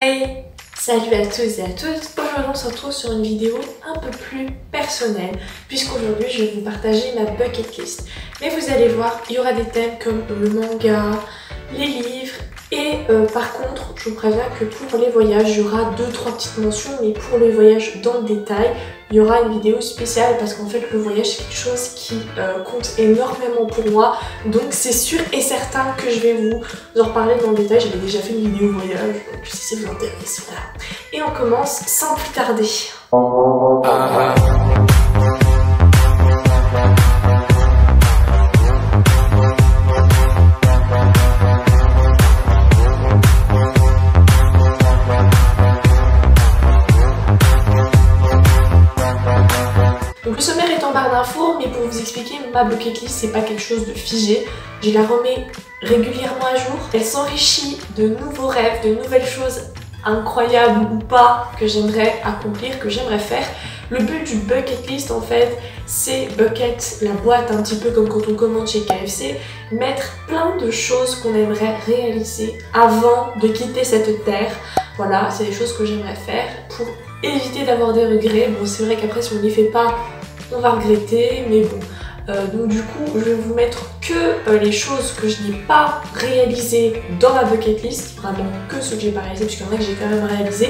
Hey, salut à tous et à toutes. Aujourd'hui on se retrouve sur une vidéo un peu plus personnelle puisqu'aujourd'hui je vais vous partager ma bucket list. Mais vous allez voir, il y aura des thèmes comme le manga, les livres et par contre je vous préviens que pour les voyages il y aura 2-3 petites mentions, mais pour les voyages dans le détail il y aura une vidéo spéciale parce qu'en fait le voyage c'est quelque chose qui compte énormément pour moi, donc c'est sûr et certain que je vais vous en reparler dans le détail. J'avais déjà fait une vidéo voyage, donc si ça vous intéresse, voilà. Et on commence sans plus tarder. Donc le sommaire est en barre d'infos, mais pour vous expliquer, ma bucket list c'est pas quelque chose de figé. Je la remets régulièrement à jour. Elle s'enrichit de nouveaux rêves, de nouvelles choses incroyables ou pas que j'aimerais accomplir, que j'aimerais faire. Le but du bucket list en fait, c'est bucket, la boîte un petit peu comme quand on commande chez KFC, mettre plein de choses qu'on aimerait réaliser avant de quitter cette terre. Voilà, c'est des choses que j'aimerais faire pour éviter d'avoir des regrets. Bon, c'est vrai qu'après si on n'y fait pas, on va regretter, mais bon. Donc du coup, je vais vous mettre que les choses que je n'ai pas réalisées dans ma bucket list, vraiment que ce que j'ai pas réalisé, puisqu'il y en a que j'ai quand même réalisé.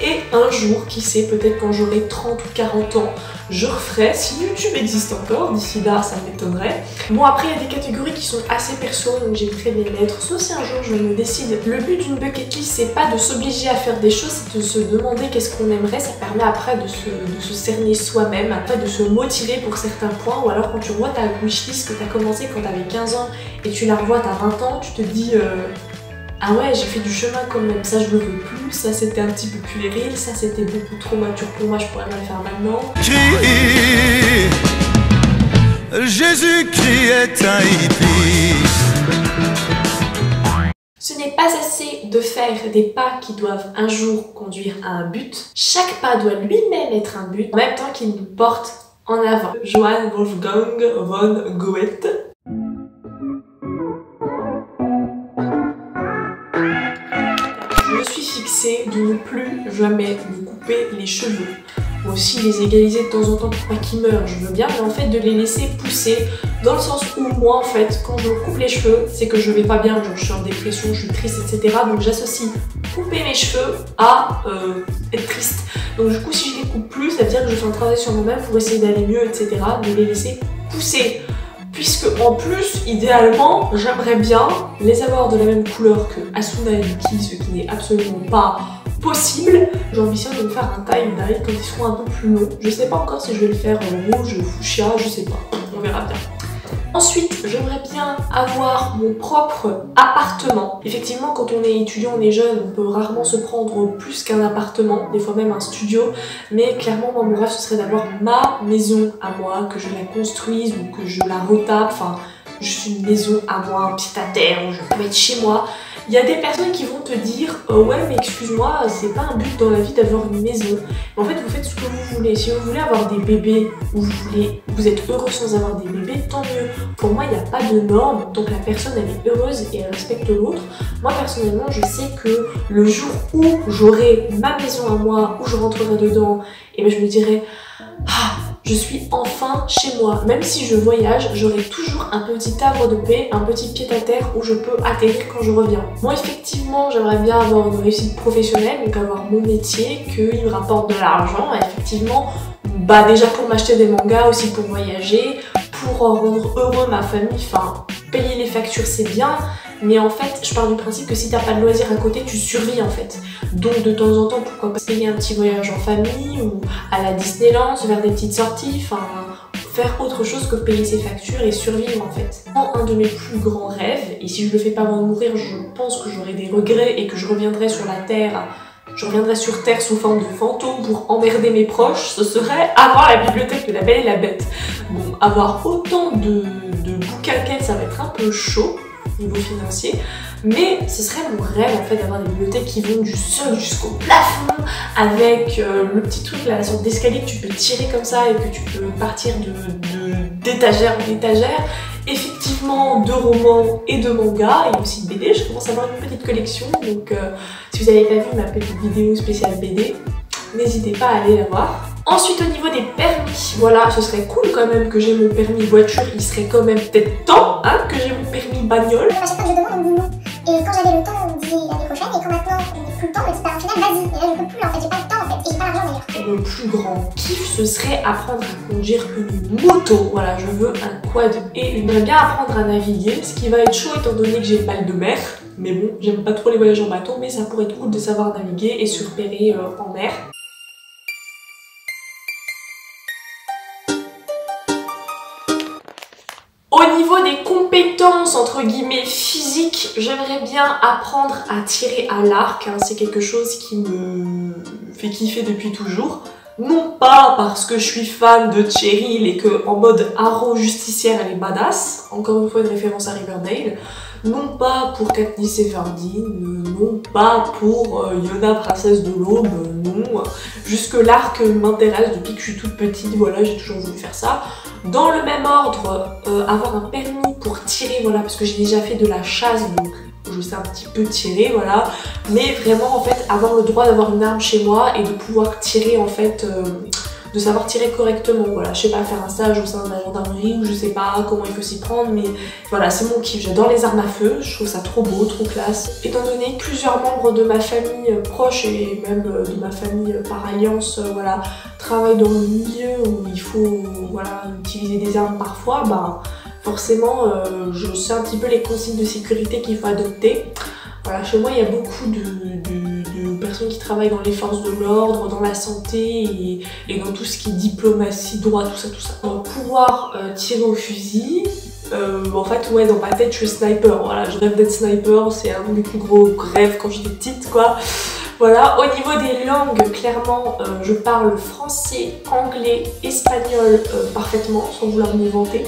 Et un jour, qui sait, peut-être quand j'aurai 30 ou 40 ans, je referai, si YouTube existe encore, d'ici là ça m'étonnerait. Bon, après il y a des catégories qui sont assez perso, donc j'éviterai de les mettre, sauf si un jour je me décide. Le but d'une bucket list c'est pas de s'obliger à faire des choses, c'est de se demander qu'est-ce qu'on aimerait. Ça permet après de se cerner soi-même, après de se motiver pour certains points. Ou alors quand tu revois ta wishlist que tu as commencé quand tu avais 15 ans et tu la revois à 20 ans, tu te dis ah ouais, j'ai fait du chemin quand même, ça je le veux plus, ça c'était un petit peu puéril, ça c'était beaucoup trop mature pour moi, je pourrais pas le faire maintenant. Jésus-Christ est un hippie. Ce n'est pas assez de faire des pas qui doivent un jour conduire à un but. Chaque pas doit lui-même être un but, en même temps qu'il nous porte en avant. Johann Wolfgang von Goethe. Je me suis fixée de ne plus jamais me couper les cheveux. Aussi les égaliser de temps en temps pour pas qu'ils meurent, je veux bien, mais en fait de les laisser pousser dans le sens où moi en fait quand je me coupe les cheveux c'est que je vais pas bien, genre je suis en dépression, je suis triste, etc. Donc j'associe couper mes cheveux à être triste. Donc du coup si je les coupe plus, ça veut dire que je fais un travail sur moi-même pour essayer d'aller mieux, etc. De les laisser pousser. Puisque en plus, idéalement, j'aimerais bien les avoir de la même couleur que Asuna et Yuki, ce qui n'est absolument pas possible. J'ambitionne de me faire un tie-dye quand ils seront un peu plus longs. Je sais pas encore si je vais le faire en rouge, fuchsia, je sais pas, on verra bien. Ensuite, j'aimerais bien avoir mon propre appartement. Effectivement, quand on est étudiant, on est jeune, on peut rarement se prendre plus qu'un appartement, des fois même un studio. Mais clairement, moi, mon rêve, ce serait d'avoir ma maison à moi, que je la construise ou que je la retape. Enfin, juste une maison à moi, un pied-à-terre, où je peux être chez moi. Il y a des personnes qui vont te dire ouais mais excuse-moi, c'est pas un but dans la vie d'avoir une maison. Mais en fait vous faites ce que vous voulez. Si vous voulez avoir des bébés ou vous êtes heureux sans avoir des bébés, tant mieux. Pour moi il n'y a pas de normes, donc la personne elle est heureuse et elle respecte l'autre. Moi personnellement je sais que le jour où j'aurai ma maison à moi, où je rentrerai dedans, et ben je me dirai ah, je suis enfin chez moi. Même si je voyage, j'aurai toujours un petit havre de paix, un petit pied-à-terre où je peux atterrir quand je reviens. Moi effectivement j'aimerais bien avoir une réussite professionnelle, donc avoir mon métier, qu'il me rapporte de l'argent. Effectivement, bah déjà pour m'acheter des mangas, aussi pour voyager, pour rendre heureux ma famille, enfin payer les factures c'est bien. Mais en fait, je pars du principe que si t'as pas de loisirs à côté, tu survis en fait. Donc de temps en temps, pourquoi pas se payer un petit voyage en famille ou à la Disneyland, se faire des petites sorties, enfin faire autre chose que payer ses factures et survivre en fait. Un de mes plus grands rêves, et si je le fais pas avant de mourir, je pense que j'aurai des regrets et que je reviendrai sur la Terre, je reviendrai sur Terre sous forme de fantôme pour emmerder mes proches, ce serait avoir la bibliothèque de La Belle et la Bête. Bon, avoir autant de bouquins qu'elle, ça va être un peu chaud niveau financier, mais ce serait mon rêve en fait d'avoir des bibliothèques qui vont du sol jusqu'au plafond avec le petit truc là, la sorte d'escalier que tu peux tirer comme ça et que tu peux partir d'étagère en étagère effectivement de romans et de mangas et aussi de BD. Je commence à avoir une petite collection, donc si vous n'avez pas vu ma petite vidéo spéciale BD, n'hésitez pas à aller la voir. Ensuite au niveau des permis, voilà, ce serait cool quand même que j'ai mon permis voiture, il serait quand même peut-être temps hein, que j'ai mon permis bagnole. À chaque fois que je demande, on me dit non. Et quand j'avais le temps, on me disait l'année prochaine, et quand maintenant je n'ai plus le temps, on me dit bah au final vas-y. Et là je peux plus en fait, j'ai pas le temps en fait, et j'ai pas l'argent d'ailleurs. Le plus grand kiff, ce serait apprendre à conduire une moto. Voilà, je veux un quad et j'aimerais bien apprendre à naviguer, ce qui va être chaud étant donné que j'ai le mal de mer. Mais bon, j'aime pas trop les voyages en bateau, mais ça pourrait être cool de savoir naviguer et se repérer en mer. Au niveau des compétences entre guillemets physiques, j'aimerais bien apprendre à tirer à l'arc, hein. C'est quelque chose qui me fait kiffer depuis toujours. Non pas parce que je suis fan de Cheryl et que en mode Arrow justicière elle est badass, encore une fois une référence à Riverdale, non pas pour Katniss Everdeen, non pas pour Yona princesse de l'aube, non, juste que l'arc m'intéresse depuis que je suis toute petite, voilà j'ai toujours voulu faire ça. Dans le même ordre, avoir un permis pour tirer, voilà, parce que j'ai déjà fait de la chasse, donc je sais un petit peu tirer, voilà. Mais vraiment, en fait, avoir le droit d'avoir une arme chez moi et de pouvoir tirer, en fait, de savoir tirer correctement, voilà. Je sais pas, faire un stage au sein de la gendarmerie, ou je sais pas comment il faut s'y prendre, mais voilà, c'est mon kiff. J'adore les armes à feu, je trouve ça trop beau, trop classe. Étant donné que plusieurs membres de ma famille proche et même de ma famille par alliance, voilà, travaillent dans le milieu où il faut, voilà, utiliser des armes parfois, bah forcément, je sais un petit peu les consignes de sécurité qu'il faut adopter. Voilà, chez moi, il y a beaucoup de personnes qui travaillent dans les forces de l'ordre, dans la santé et dans tout ce qui est diplomatie, droit, tout ça, tout ça. Pouvoir tirer au fusil, en fait, ouais, dans ma tête, je suis sniper. Voilà, je rêve d'être sniper, c'est un de mes plus gros rêves quand j'étais petite, quoi. Voilà, au niveau des langues, clairement, je parle français, anglais, espagnol parfaitement, sans vouloir me vanter.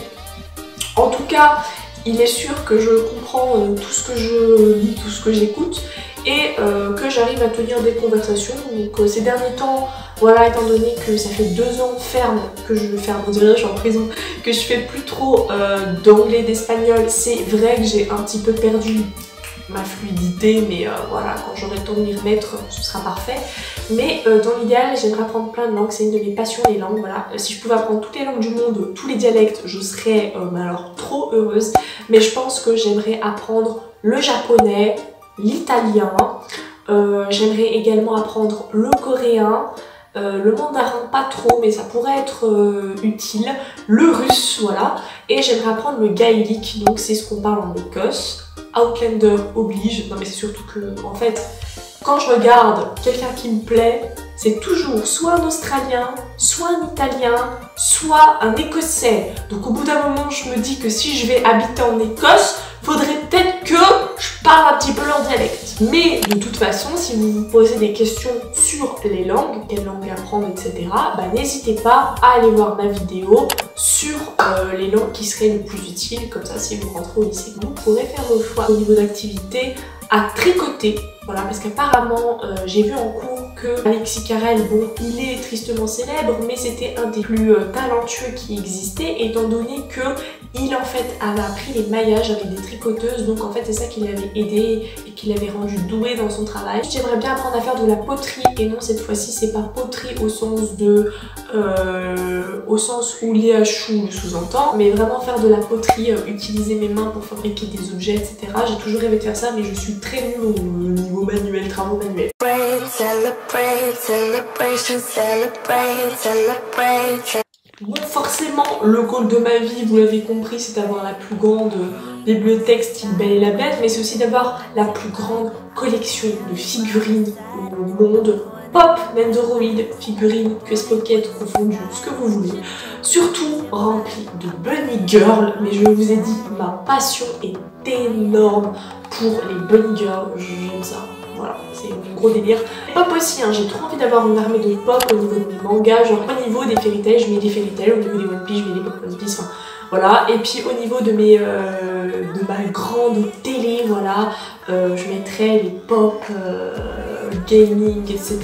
En tout cas, il est sûr que je comprends tout ce que je lis, tout ce que j'écoute et que j'arrive à tenir des conversations. Donc ces derniers temps, voilà, étant donné que ça fait 2 ans ferme que je ferme, on dirait je suis en prison, que je fais plus trop d'anglais, d'espagnol, c'est vrai que j'ai un petit peu perdu ma fluidité, mais voilà, quand j'aurai le temps de m'y remettre, ce sera parfait. Mais dans l'idéal, j'aimerais apprendre plein de langues, c'est une de mes passions, les langues, voilà. Si je pouvais apprendre toutes les langues du monde, tous les dialectes, je serais alors trop heureuse. Mais je pense que j'aimerais apprendre le japonais, l'italien, j'aimerais également apprendre le coréen, le mandarin pas trop, mais ça pourrait être utile, le russe, voilà. Et j'aimerais apprendre le gaélique, donc c'est ce qu'on parle en Écosse. Outlander oblige, non mais c'est surtout que, en fait, quand je regarde quelqu'un qui me plaît, c'est toujours soit un Australien, soit un Italien, soit un Écossais. Donc au bout d'un moment, je me dis que si je vais habiter en Écosse, faudrait peut-être que je parle un petit peu leur dialecte. Mais de toute façon, si vous vous posez des questions sur les langues, quelle langue apprendre, etc., bah, n'hésitez pas à aller voir ma vidéo sur les langues qui seraient les plus utiles. Comme ça, si vous rentrez au lycée, vous pourrez faire vos choix. Au niveau d'activité, à tricoter, voilà, parce qu'apparemment, j'ai vu en cours que Alexis Carrel, bon, il est tristement célèbre, mais c'était un des plus talentueux qui existait, étant donné que il en fait avait appris les maillages avec des tricoteuses, donc en fait c'est ça qui l'avait aidé et qui l'avait rendu doué dans son travail. J'aimerais bien apprendre à faire de la poterie, et non, cette fois-ci c'est pas poterie au sens de au sens où Léa Chou le sous-entend, mais vraiment faire de la poterie, utiliser mes mains pour fabriquer des objets, etc. J'ai toujours rêvé de faire ça, mais je suis très nulle au niveau manuel, travaux manuels. Bon, forcément, le goal de ma vie, vous l'avez compris, c'est d'avoir la plus grande bibliothèque style Belle et la Bête, mais c'est aussi d'avoir la plus grande collection de figurines au monde. Pop, Nendoroid, figurines, QS Pocket, confondues, ce que vous voulez. Surtout rempli de Bunny Girl, mais je vous ai dit, ma passion est énorme pour les Bunny Girls, j'aime ça. Voilà, c'est un gros délire. Pop aussi, hein, j'ai trop envie d'avoir une armée de pop au niveau de mes mangas, genre au niveau des Fairy Tail, je mets des Fairy Tail, au niveau des One Piece, je mets des Pop One Piece, enfin voilà. Et puis au niveau de mes de ma grande télé, voilà, je mettrai les pop, gaming, etc.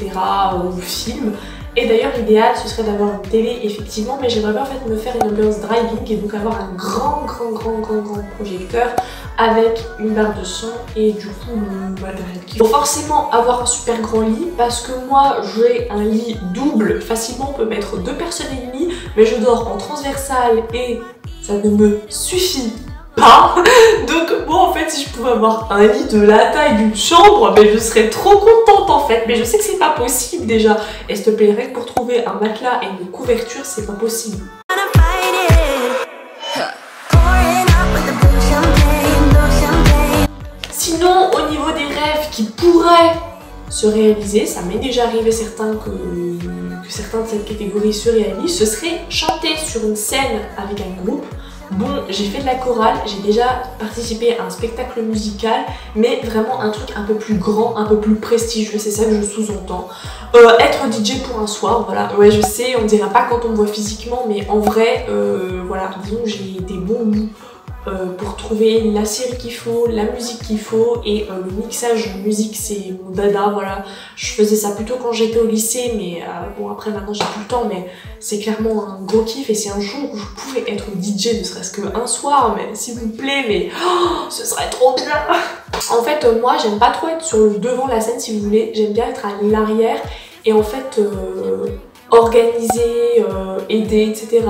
ou films. Et d'ailleurs l'idéal ce serait d'avoir une télé effectivement, mais j'aimerais bien en fait me faire une ambiance driving et donc avoir un grand projecteur avec une barre de son et du coup le matériel qu'il faut. Forcément avoir un super grand lit parce que moi j'ai un lit double, facilement on peut mettre 2 personnes et demie, mais je dors en transversal et ça ne me suffit pas. Donc moi en fait si je pouvais avoir un lit de la taille d'une chambre, mais je serais trop contente en fait, mais je sais que c'est pas possible déjà. Et s'il te plaît, rien que pour trouver un matelas et une couverture c'est pas possible. Sinon au niveau des rêves qui pourraient se réaliser, ça m'est déjà arrivé certains que certains de cette catégorie se réalisent, ce serait chanter sur une scène avec un groupe. Bon, j'ai fait de la chorale, j'ai déjà participé à un spectacle musical, mais vraiment un truc un peu plus grand, un peu plus prestigieux, c'est ça que je sous-entends. Être DJ pour un soir, voilà, ouais je sais, on dirait pas quand on me voit physiquement, mais en vrai, voilà, disons que j'ai des bons goûts pour trouver la série qu'il faut, la musique qu'il faut, et le mixage de musique c'est mon dada, voilà. Je faisais ça plutôt quand j'étais au lycée, mais bon après maintenant j'ai plus le temps, mais c'est clairement un gros kiff. Et si un jour je pouvais être DJ, ne serait-ce qu'un soir, mais s'il vous plaît, mais oh, ce serait trop bien. En fait moi j'aime pas trop être sur le devant de la scène si vous voulez, j'aime bien être à l'arrière et en fait organiser, aider, etc.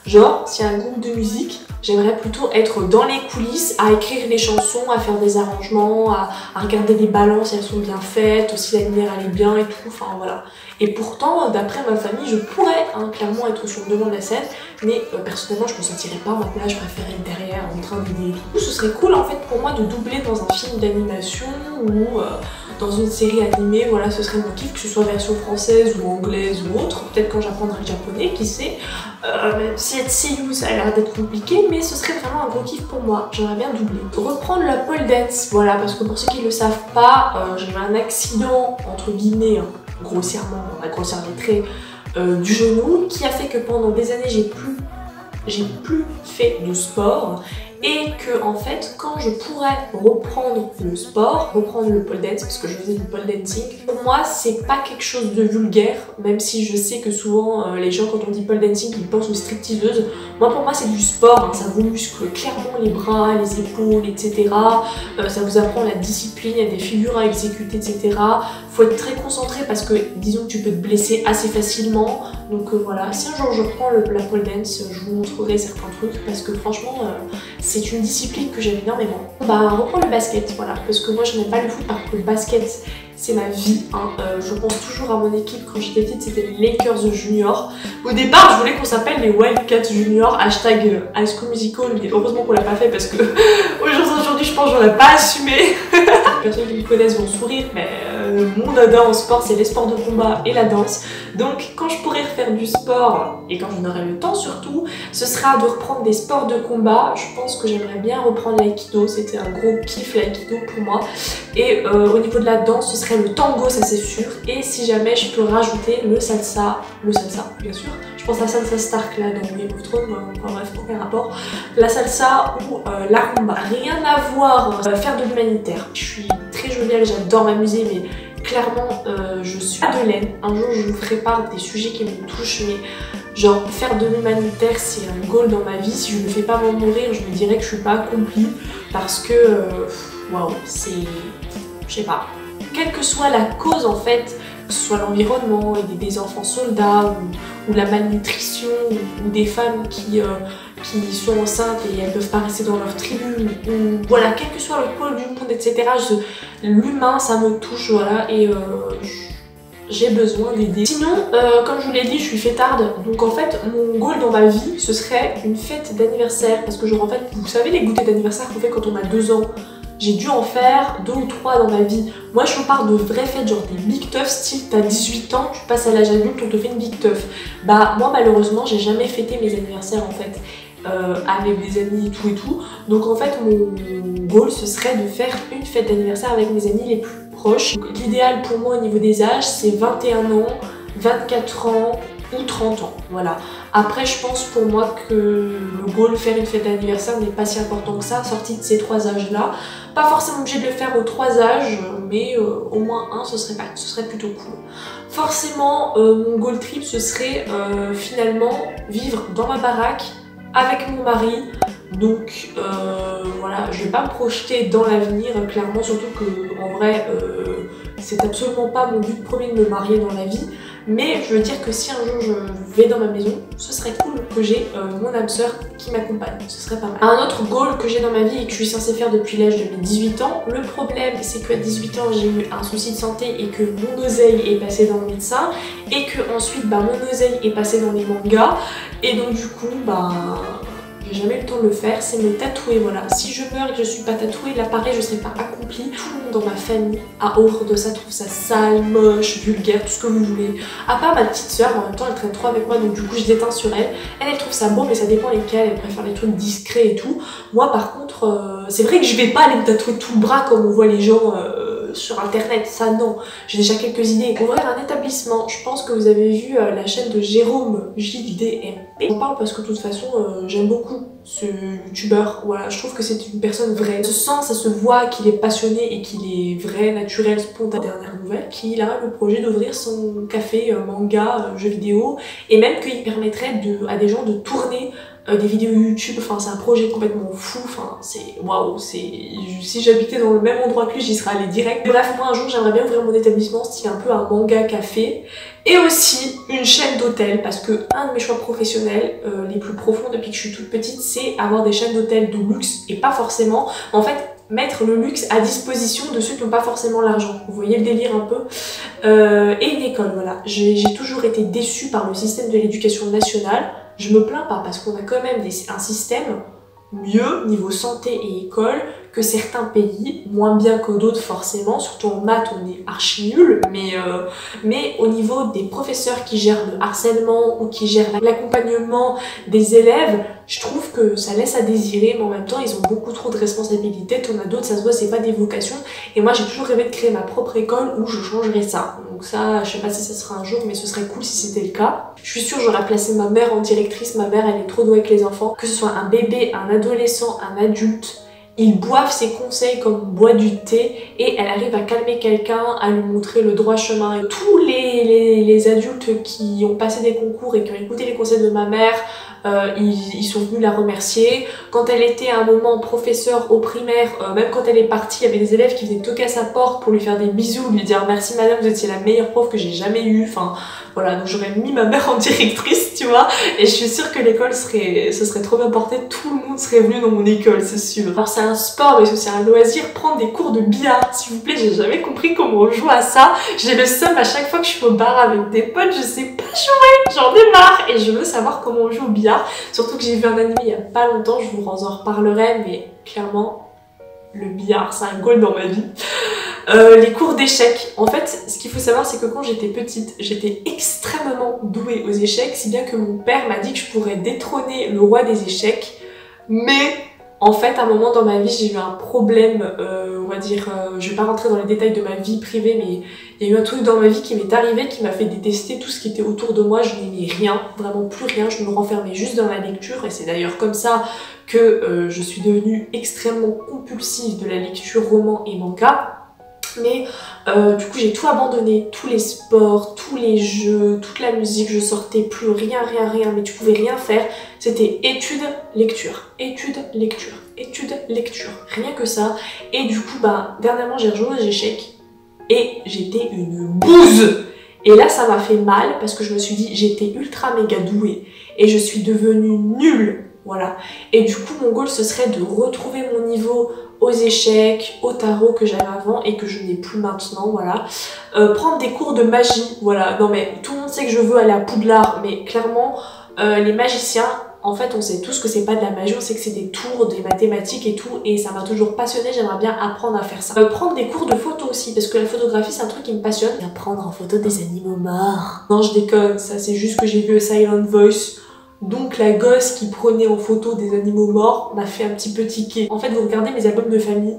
Genre s'il y a un groupe de musique, j'aimerais plutôt être dans les coulisses, à écrire les chansons, à faire des arrangements, à regarder les balances si elles sont bien faites, si la lumière elle est bien et tout, enfin voilà. Et pourtant, d'après ma famille, je pourrais clairement être sur le devant de la scène, mais personnellement je me sentirais pas à ma place, je préférais être derrière en train d'aider et tout. Ce serait cool en fait pour moi de doubler dans un film d'animation ou dans une série animée, voilà, ce serait mon kiff, que ce soit version française ou anglaise ou autre. Peut-être quand j'apprendrai le japonais, qui sait. Même si être seiyuu ça a l'air d'être compliqué, mais ce serait vraiment un gros kiff pour moi, j'aimerais bien doubler. Reprendre la pole dance, voilà, parce que pour ceux qui ne le savent pas, j'ai eu un accident, entre guillemets, grossièrement, on va grossir les traits, du genou, qui a fait que pendant des années j'ai plus fait de sport. Et que en fait quand je pourrais reprendre le sport, reprendre le pole dance, parce que je faisais du pole dancing, pour moi c'est pas quelque chose de vulgaire, même si je sais que souvent les gens quand on dit pole dancing ils pensent aux stripteaseuses. Moi pour moi c'est du sport, ça vous muscle clairement les bras, les épaules, etc. Ça vous apprend la discipline, il y a des figures à exécuter, etc. Faut être très concentré parce que disons que tu peux te blesser assez facilement. Donc voilà, si un jour je reprends la pole dance, je vous montrerai certains trucs parce que franchement c'est une discipline que j'aime énormément. Bah reprendre le basket, voilà, parce que moi je n'aime pas le foot, parce que le basket c'est ma vie, je pense toujours à mon équipe. Quand j'étais petite c'était les Lakers Junior. Au départ je voulais qu'on s'appelle les Wildcats Junior, hashtag High School Musical, mais heureusement qu'on l'a pas fait parce que aujourd'hui je pense que j'aurais pas assumé. Les personnes qui me connaissent vont sourire, mais mon dada en sport c'est les sports de combat et la danse. Donc quand je pourrais refaire du sport, et quand j'en aurai le temps surtout, ce sera de reprendre des sports de combat. Je pense que j'aimerais bien reprendre l'aïkido, c'était un gros kiff l'aïkido pour moi. Et au niveau de la danse, ce serait le tango, ça c'est sûr. Et si jamais je peux rajouter le salsa bien sûr. Je pense à Sansa Stark là dans Game of Thrones, enfin bref, aucun rapport. La salsa ou la rumba. Rien à voir, faire de l'humanitaire. Je suis très joviale, j'adore m'amuser, mais clairement je suis pas de laine. Un jour je vous ferai part des sujets qui me touchent, mais genre faire de l'humanitaire c'est un goal dans ma vie. Si je ne fais pas m'en mourir, je me dirais que je suis pas accomplie parce que waouh, c'est, je sais pas, quelle que soit la cause en fait, que ce soit l'environnement, aider des enfants soldats ou la malnutrition ou des femmes qui sont enceintes et elles peuvent pas rester dans leur tribu, ou voilà, quel que soit le pôle du monde, etc. L'humain ça me touche, voilà, et j'ai besoin d'aider. Sinon, comme je vous l'ai dit, je suis fêtarde, donc en fait mon goal dans ma vie ce serait une fête d'anniversaire, parce que genre en fait, vous savez les goûters d'anniversaire qu'on fait quand on a 2 ans, j'ai dû en faire 2 ou 3 dans ma vie. Moi je vous parle de vraies fêtes, genre des big teufs, style t'as 18 ans, tu passes à l'âge adulte, on te fait une big teuf. Bah moi malheureusement j'ai jamais fêté mes anniversaires en fait avec des amis et tout. Donc en fait mon goal ce serait de faire une fête d'anniversaire avec mes amis les plus proches. L'idéal pour moi au niveau des âges c'est 21 ans, 24 ans ou 30 ans, voilà. Après je pense pour moi que le goal faire une fête d'anniversaire n'est pas si important que ça, sorti de ces 3 âges là. Pas forcément obligé de le faire aux 3 âges, mais au moins un ce serait plutôt cool. Forcément mon goal trip ce serait finalement vivre dans ma baraque avec mon mari. Donc voilà, je vais pas me projeter dans l'avenir clairement, surtout que en vrai c'est absolument pas mon but premier de me marier dans la vie. Mais je veux dire que si un jour je vais dans ma maison, ce serait cool que j'ai mon âme sœur qui m'accompagne, ce serait pas mal. Un autre goal que j'ai dans ma vie et que je suis censée faire depuis l'âge de mes 18 ans, le problème c'est qu'à 18 ans j'ai eu un souci de santé et que mon oseille est passé dans le médecin et que ensuite mon oseille est passé dans les mangas et donc du coup j'ai jamais eu le temps de le faire, c'est me tatouer, voilà. Si je meurs et que je suis pas tatouée, là pareil, je serai pas accomplie. Tout le monde dans ma famille a horreur de ça, trouve ça sale, moche, vulgaire, tout ce que vous voulez. À part ma petite soeur, en même temps elle traîne trop avec moi, donc du coup je déteins sur elle. Elle trouve ça beau, mais ça dépend lesquels, elle préfère les trucs discrets et tout. Moi par contre, c'est vrai que je vais pas aller me tatouer tout le bras comme on voit les gens sur internet, ça non. J'ai déjà quelques idées. Ouvrir un établissement, je pense que vous avez vu la chaîne de Jérôme JDMP. J'en parle parce que de toute façon j'aime beaucoup ce youtubeur, voilà, je trouve que c'est une personne vraie. Ça se sent, ça se voit qu'il est passionné et qu'il est vrai, naturel, spontané. Dernière nouvelle, qu'il a le projet d'ouvrir son café manga, jeux vidéo, et même qu'il permettrait à des gens de tourner des vidéos YouTube, enfin c'est un projet complètement fou, enfin c'est waouh, si j'habitais dans le même endroit que lui j'y serais allée direct. Bref, moi un jour j'aimerais bien ouvrir mon établissement style un peu un manga café et aussi une chaîne d'hôtels parce que un de mes choix professionnels les plus profonds depuis que je suis toute petite c'est avoir des chaînes d'hôtels de luxe et pas forcément, en fait mettre le luxe à disposition de ceux qui n'ont pas forcément l'argent. Vous voyez le délire un peu. Et une école, voilà. J'ai toujours été déçue par le système de l'éducation nationale. Je me plains pas parce qu'on a quand même un système mieux niveau santé et école que certains pays, moins bien que d'autres forcément, surtout en maths on est archi nul, mais au niveau des professeurs qui gèrent le harcèlement ou qui gèrent l'accompagnement des élèves, je trouve que ça laisse à désirer, mais en même temps ils ont beaucoup trop de responsabilités. T'en as d'autres, ça se voit, c'est pas des vocations, et moi j'ai toujours rêvé de créer ma propre école où je changerais ça. Donc ça, je sais pas si ça sera un jour, mais ce serait cool si c'était le cas. Je suis sûre j'aurais placé ma mère en directrice, ma mère elle est trop douée avec les enfants, que ce soit un bébé, un adolescent, un adulte, ils boivent ses conseils comme on boit du thé et elle arrive à calmer quelqu'un, à lui montrer le droit chemin. Et tous les adultes qui ont passé des concours et qui ont écouté les conseils de ma mère, ils sont venus la remercier. Quand elle était à un moment professeure au primaire, même quand elle est partie, il y avait des élèves qui venaient toquer à sa porte pour lui faire des bisous, lui dire merci madame, vous étiez la meilleure prof que j'ai jamais eue. Enfin voilà, donc j'aurais mis ma mère en directrice, tu vois, et je suis sûre que l'école ce serait trop bien porté, tout le monde serait venu dans mon école, c'est sûr. Alors c'est un sport, mais c'est un loisir, prendre des cours de billard, s'il vous plaît, j'ai jamais compris comment on joue à ça. J'ai le seum à chaque fois que je suis au bar avec des potes, je sais pas jouer, j'en ai marre, et je veux savoir comment on joue au billard. Surtout que j'ai vu un anime il y a pas longtemps, je vous en reparlerai, mais clairement, le billard, c'est un goal dans ma vie. Les cours d'échecs. En fait, ce qu'il faut savoir, c'est que quand j'étais petite, j'étais extrêmement douée aux échecs, si bien que mon père m'a dit que je pourrais détrôner le roi des échecs. Mais en fait, à un moment dans ma vie, j'ai eu un problème, on va dire, je vais pas rentrer dans les détails de ma vie privée, mais il y a eu un truc dans ma vie qui m'est arrivé, qui m'a fait détester tout ce qui était autour de moi. Je n'aimais rien, vraiment plus rien, je me renfermais juste dans la lecture, et c'est d'ailleurs comme ça que je suis devenue extrêmement compulsive de la lecture roman et manga. Mais du coup j'ai tout abandonné, tous les sports, tous les jeux, toute la musique, je sortais plus, rien, mais tu pouvais rien faire. C'était études, lecture, études, lecture, études, lecture, rien que ça. Et du coup dernièrement j'ai rejoué aux échecs et j'étais une bouse. Et là ça m'a fait mal parce que je me suis dit j'étais ultra méga douée et je suis devenue nulle. Voilà. Et du coup mon goal ce serait de retrouver mon niveau aux échecs, au tarot que j'avais avant et que je n'ai plus maintenant, voilà. Prendre des cours de magie, voilà. Non mais tout le monde sait que je veux aller à Poudlard, mais clairement les magiciens, en fait on sait tous que c'est pas de la magie, on sait que c'est des tours, des mathématiques et tout, et ça m'a toujours passionnée, j'aimerais bien apprendre à faire ça. Prendre des cours de photo aussi, parce que la photographie c'est un truc qui me passionne. Et prendre en photo des animaux morts. Non je déconne, ça c'est juste que j'ai vu A Silent Voice. Donc la gosse qui prenait en photo des animaux morts m'a fait un petit peu tiquer. En fait vous regardez mes albums de famille,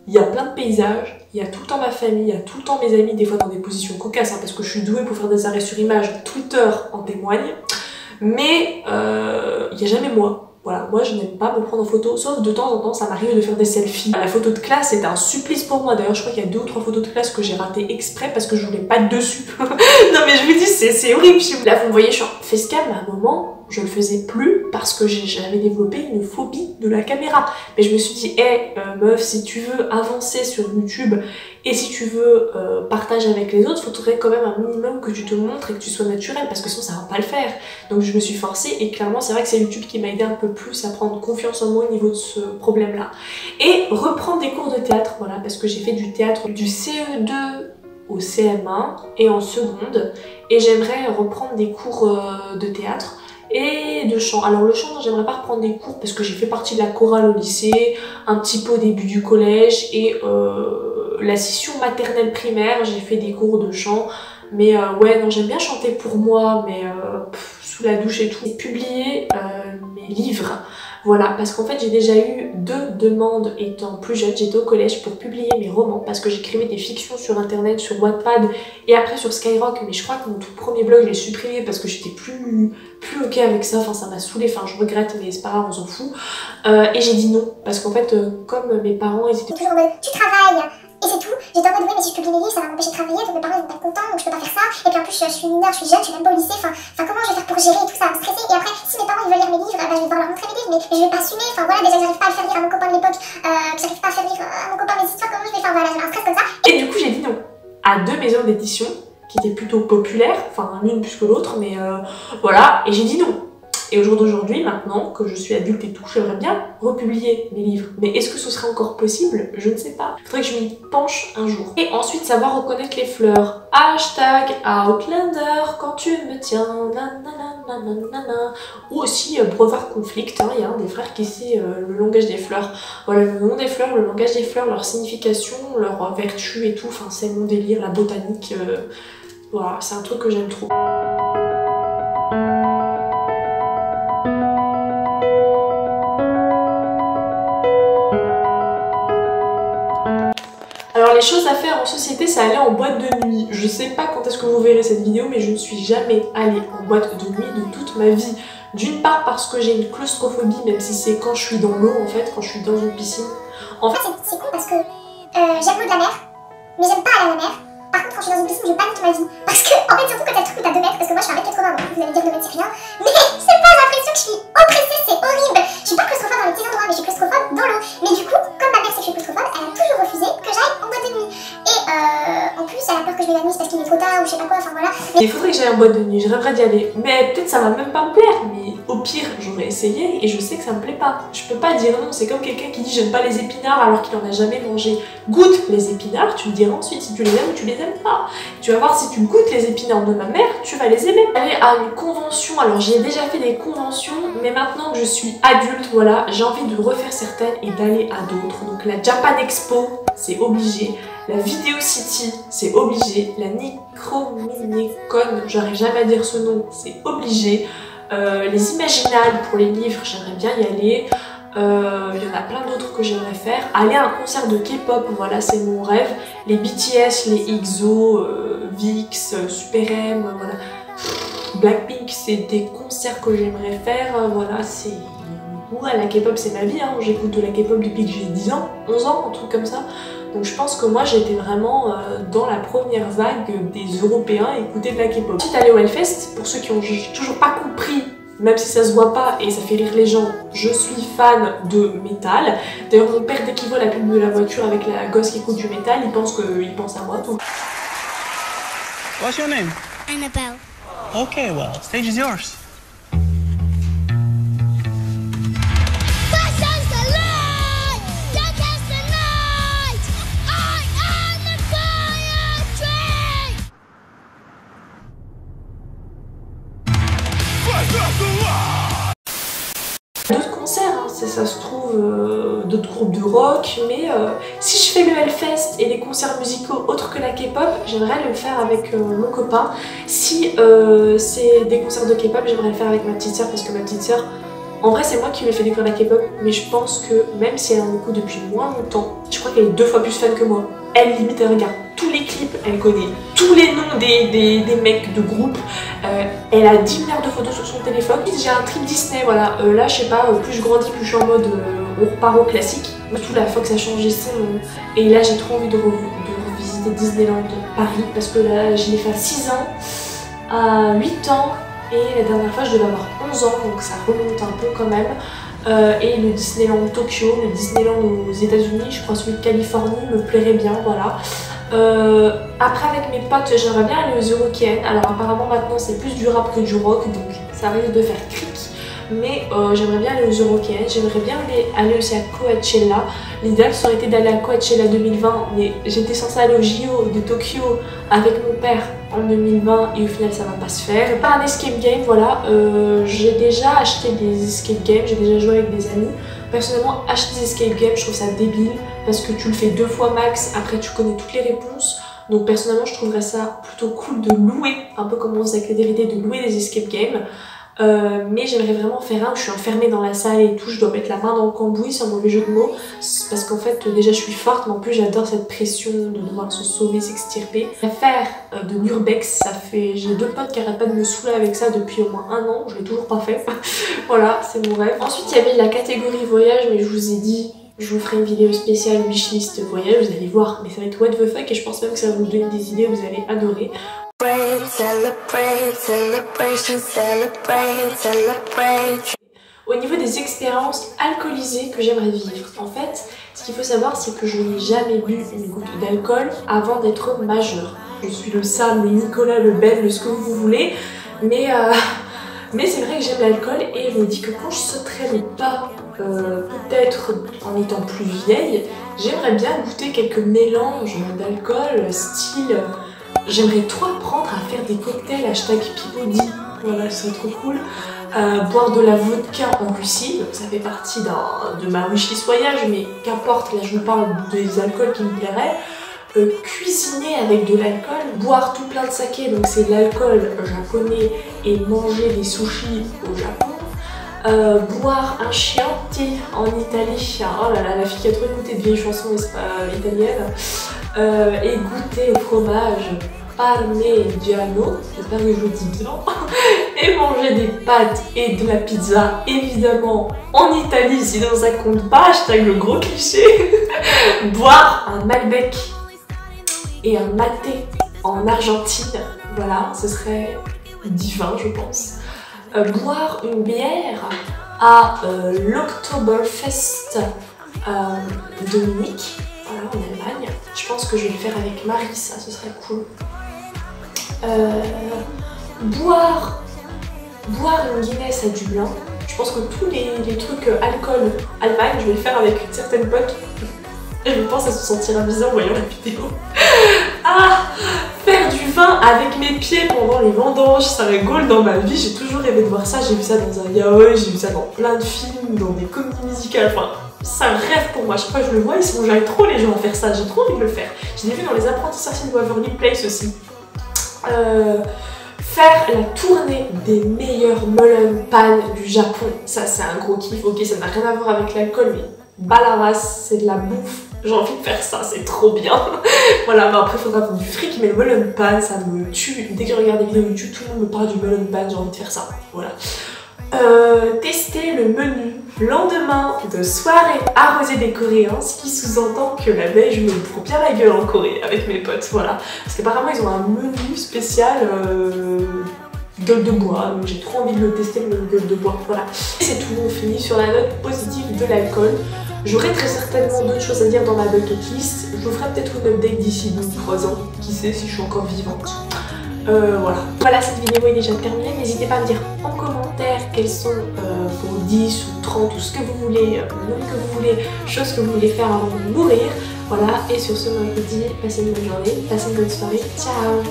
il y a plein de paysages, il y a tout le temps ma famille, il y a tout le temps mes amis, des fois dans des positions cocasses, parce que je suis douée pour faire des arrêts sur image, Twitter en témoigne. mais il n'y a jamais moi. Voilà, moi je n'aime pas me prendre en photo, sauf de temps en temps ça m'arrive de faire des selfies. La photo de classe c'est un supplice pour moi, d'ailleurs je crois qu'il y a 2 ou 3 photos de classe que j'ai ratées exprès parce que je voulais pas être dessus. Non mais je vous dis c'est horrible. Là vous me voyez je suis en facecam, mais à un moment je le faisais plus parce que j'avais développé une phobie de la caméra. Mais je me suis dit, meuf, si tu veux avancer sur YouTube et si tu veux partager avec les autres, faudrait quand même un minimum que tu te montres et que tu sois naturelle parce que sinon ça va pas le faire. Donc je me suis forcée et clairement c'est vrai que c'est YouTube qui m'a aidé un peu plus à prendre confiance en moi au niveau de ce problème là. Et reprendre des cours de théâtre, voilà, parce que j'ai fait du théâtre du CE2 au CM1 et en seconde et j'aimerais reprendre des cours de théâtre et de chant. Alors le chant, j'aimerais pas reprendre des cours parce que j'ai fait partie de la chorale au lycée, un petit peu au début du collège et la session maternelle primaire, j'ai fait des cours de chant. Mais ouais, non, j'aime bien chanter pour moi, mais sous la douche et tout. Publier mes livres, voilà, parce qu'en fait j'ai déjà eu 2 demandes étant plus jeune, j'étais au collège pour publier mes romans, parce que j'écrivais des fictions sur internet, sur Wattpad et après sur Skyrock, mais je crois que mon tout premier blog je l'ai supprimé parce que j'étais plus ok avec ça, enfin ça m'a saoulée, enfin je regrette mais c'est pas grave, on s'en fout. Et j'ai dit non, parce qu'en fait comme mes parents ils étaient toujours en mode tu travailles et c'est tout. J'étais en mode oui mais si je publie mes livres ça va m'empêcher de travailler, donc mes parents ils vont pas être contents donc je peux pas faire ça. Et puis en plus je suis mineure, je suis jeune, je suis même pas au lycée, enfin comment je vais faire pour gérer et tout ça, me stresser. Et après si mes parents ils veulent lire mes livres, bah, je vais devoir leur montrer mes livres mais je vais pas assumer, enfin voilà, déjà j'arrive pas à le faire lire à mon copain de l'époque, que j'arrive pas à faire lire à mon copain mes histoires, comment je vais faire, voilà, j'ai un stress comme ça. Et du coup j'ai dit non à 2 maisons d'édition qui étaient plutôt populaires, enfin l'une plus que l'autre, mais voilà, et j'ai dit non. Et au jour d'aujourd'hui, maintenant que je suis adulte et tout, j'aimerais bien republier mes livres. Mais est-ce que ce serait encore possible? Je ne sais pas. Il faudrait que je m'y penche un jour. Et ensuite, savoir reconnaître les fleurs. Hashtag Outlander, quand tu me tiens, nanana. Ou aussi Brevard Conflict, hein, il y a un des frères qui sait le langage des fleurs. Voilà, le nom des fleurs, le langage des fleurs, leur signification, leur vertu et tout. Enfin, c'est mon délire, la botanique. Voilà, c'est un truc que j'aime trop. Alors les choses à faire en société, c'est aller en boîte de nuit. Je sais pas quand est-ce que vous verrez cette vidéo, mais je ne suis jamais allée en boîte de nuit de toute ma vie. D'une part parce que j'ai une claustrophobie, même si c'est quand je suis dans l'eau en fait, quand je suis dans une piscine. En fait c'est con parce que j'aime l'eau de la mer, mais j'aime pas aller à la mer. Par contre quand je suis dans une piscine, je panique ma vie. Parce que en fait surtout quand t'as le truc où t'as 2 mètres, parce que moi je suis à 1m80, donc vous allez dire 2 mètres c'est rien. Mais c'est pas, j'ai l'impression que je suis oppressée, c'est horrible. Je suis pas claustrophobe dans les petits endroits, mais je suis claustrophobe dans l'eau. Mais du coup, comme ma mère sait que je suis claustrophobe, elle a toujours refusé que j'aille en boîte de nuit. Et en plus elle a peur que je m'évanouisse parce qu'il est trop tard ou je sais pas quoi, enfin voilà. Mais il faudrait que j'aille en boîte de nuit, je rêverais d'y aller. Mais peut-être ça va même pas me plaire, mais au pire j'aurais essayé et je sais que ça me plaît pas. Je peux pas dire non, c'est comme quelqu'un qui dit j'aime pas les épinards alors qu'il en a jamais mangé. Goûte les épinards, tu me diras ensuite si tu les aimes ou tu les aimes pas. Tu vas voir si tu goûtes les épinards de ma mère, tu vas les aimer. Aller à une convention, alors j'ai déjà fait des conventions, mais maintenant que je suis adulte, voilà, j'ai envie de refaire certaines et d'aller à d'autres. Donc la Japan Expo, c'est obligé. La Video City, c'est obligé. La Necronomicon, j'arrive jamais à dire ce nom, c'est obligé. Les Imaginales pour les livres, j'aimerais bien y aller. Il y en a plein d'autres que j'aimerais faire. Aller à un concert de K-pop, voilà, c'est mon rêve. Les BTS, les EXO, VIX, Super M, voilà. Blackpink, c'est des concerts que j'aimerais faire, voilà, c'est... Ouais, la K-pop c'est ma vie, hein. J'écoute de la K-pop depuis que j'ai 10 ans, 11 ans, un truc comme ça. Donc je pense que moi j'étais vraiment dans la première vague des Européens à écouter de la K-pop. Ensuite aller au Hellfest, pour ceux qui ont toujours pas compris, même si ça se voit pas et ça fait rire les gens, je suis fan de métal. D'ailleurs mon père dès qu'il voit la pub de la voiture avec la gosse qui écoute du métal, il pense à moi tout. What's your name? Annabelle. Okay, well, stage is yours. D'autres concerts, hein, ça se trouve, d'autres groupes de rock, mais si je fais le Hellfest et des concerts musicaux autres que la K-pop, j'aimerais le faire avec mon copain. Si c'est des concerts de K-pop, j'aimerais le faire avec ma petite sœur parce que ma petite sœur, En vrai, c'est moi qui lui ai fait découvrir la K-pop, mais je pense que même si elle en écoute depuis moins longtemps, je crois qu'elle est 2 fois plus fan que moi. Elle limite, elle regarde tous les clips, elle connaît tous les noms des mecs de groupe, elle a 10 milliards de photos sur son téléphone. J'ai un trip Disney, voilà, là je sais pas, plus je grandis, plus je suis en mode on repart au classique. Surtout la Fox a changé son nom, et là j'ai trop envie de revisiter Disneyland Paris, parce que là j'y ai fait à 6 ans, à 8 ans, et la dernière fois je devais avoir 11 ans, donc ça remonte un peu quand même. Et le Disneyland Tokyo, le Disneyland aux États-Unis, je crois celui de Californie me plairait bien, voilà. Après avec mes potes, j'aimerais bien aller aux Eurokéennes. Alors apparemment maintenant c'est plus du rap que du rock, donc ça risque de faire clic. Mais j'aimerais bien aller aux Eurokéennes, j'aimerais bien aller aussi à Coachella. L'idéal ça aurait été d'aller à Coachella 2020, mais j'étais censée aller au JO de Tokyo avec mon père en 2020 et au final ça va pas se faire. Pas un escape game, voilà, j'ai déjà acheté des escape games, j'ai déjà joué avec des amis. Personnellement, acheter des escape games, je trouve ça débile parce que tu le fais 2 fois max, après tu connais toutes les réponses. Donc personnellement, je trouverais ça plutôt cool de louer, un peu comme on faisait avec les DVD, de louer des escape games. Mais j'aimerais vraiment faire un où je suis enfermée dans la salle et tout, je dois mettre la main dans le cambouis, sans mauvais jeu de mots, parce qu'en fait déjà je suis forte, mais en plus j'adore cette pression de devoir se sauver, s'extirper. Faire de l'urbex, ça fait, j'ai 2 potes qui arrêtent pas de me saouler avec ça depuis au moins 1 an, je l'ai toujours pas fait. Voilà, c'est mon rêve. Ensuite il y avait la catégorie voyage, mais je vous ai dit, je vous ferai une vidéo spéciale wishlist voyage, vous allez voir, mais ça va être what the fuck et je pense même que ça va vous donner des idées, vous allez adorer. Au niveau des expériences alcoolisées que j'aimerais vivre, en fait, ce qu'il faut savoir, c'est que je n'ai jamais bu une goutte d'alcool avant d'être majeure. Je suis le Sam, le Nicolas, le Ben, le ce que vous voulez, mais c'est vrai que j'aime l'alcool et je me dis que quand je sauterai le pas, peut-être en étant plus vieille, j'aimerais bien goûter quelques mélanges d'alcool, style... J'aimerais trop apprendre à faire des cocktails hashtag Peabody, voilà, ce serait trop cool. Boire de la vodka en Russie, donc ça fait partie de ma wishlist voyage, mais qu'importe, là je vous parle des alcools qui me plairaient. Cuisiner avec de l'alcool, boire tout plein de saké, donc c'est de l'alcool japonais, et manger des sushis au Japon. Boire un chianti en Italie, oh là là, la fille qui a trop écouté de vieilles chansons italiennes. Et goûter au fromage parmigiano, j'espère que je le dis bien, et manger des pâtes et de la pizza, évidemment en Italie, sinon ça compte pas, hashtag le gros cliché. Boire un Malbec et un maté en Argentine, voilà, ce serait divin je pense. Boire une bière à l'Oktoberfest de Munich, voilà, en Allemagne. Je pense que je vais le faire avec Marie, ça, ce serait cool. Boire une Guinness à Dublin. Je pense que tous les trucs alcool Allemagne, je vais le faire avec une certaine pote. Et je pense à se sentira bizarre en voyant la vidéo. Ah, faire du vin avec mes pieds pendant les vendanges, ça rigole dans ma vie. J'ai toujours rêvé de voir ça. J'ai vu ça dans un yaoi, j'ai vu ça dans plein de films, dans des comédies musicales. Enfin, c'est un rêve pour moi. Chaque fois que je le vois, ils sont j'aille trop les gens à faire ça. J'ai trop envie de le faire. Je l'ai vu dans Les Apprentis Sorciers de Waverly Place aussi. Faire la tournée des meilleurs melon pan du Japon, ça c'est un gros kiff. Ok, ça n'a rien à voir avec l'alcool, mais balaras, c'est de la bouffe. J'ai envie de faire ça, c'est trop bien. Voilà, mais après il faudra du fric, mais le melon pan, ça me tue. Dès que je regarde des vidéos YouTube, tout le monde me parle du melon pan, j'ai envie de faire ça. Voilà. Tester le menu lendemain de soirée arrosée des Coréens, ce qui sous-entend que la veille je me prends bien la gueule en Corée avec mes potes, voilà. Parce qu'apparemment ils ont un menu spécial gueule de bois, donc j'ai trop envie de le tester, le menu gueule de bois, voilà. C'est tout, on finit sur la note positive de l'alcool. J'aurai très certainement d'autres choses à dire dans ma bucket list. Je vous ferai peut-être une update d'ici 2-3 ans, qui sait si je suis encore vivante. Voilà, cette vidéo est déjà terminée. N'hésitez pas à me dire en commentaire quels sont vos 10 ou 30 ou ce que vous voulez, le nombre que vous voulez, choses que vous voulez faire avant de mourir. Voilà, et sur ce, moi je vous dis, passez une bonne journée, passez une bonne soirée, ciao!